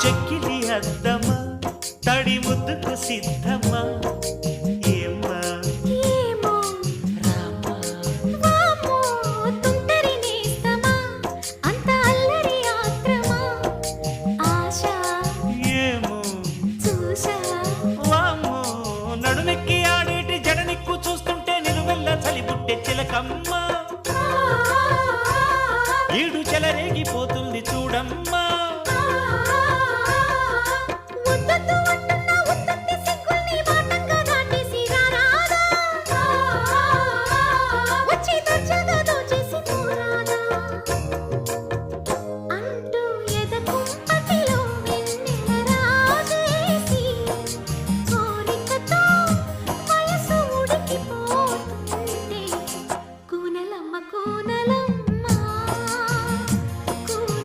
చెక్కిలి అద్దమా తడి ముద్దుకు సిద్ధమా ఏమ్మా ఏమో రామా వామో తుంటరి నేస్తమా అంత అల్లరి ఆత్రమా ఆశ ఏమో చూసా వామ్మో నడుమెక్కి ఆడేటి జడనిక్కు చూస్తుంటే నిలువెల్ల చలిబుట్టే చిలకమ్మ ఈడు చెలరేగిపోతుంది చూడమ్మా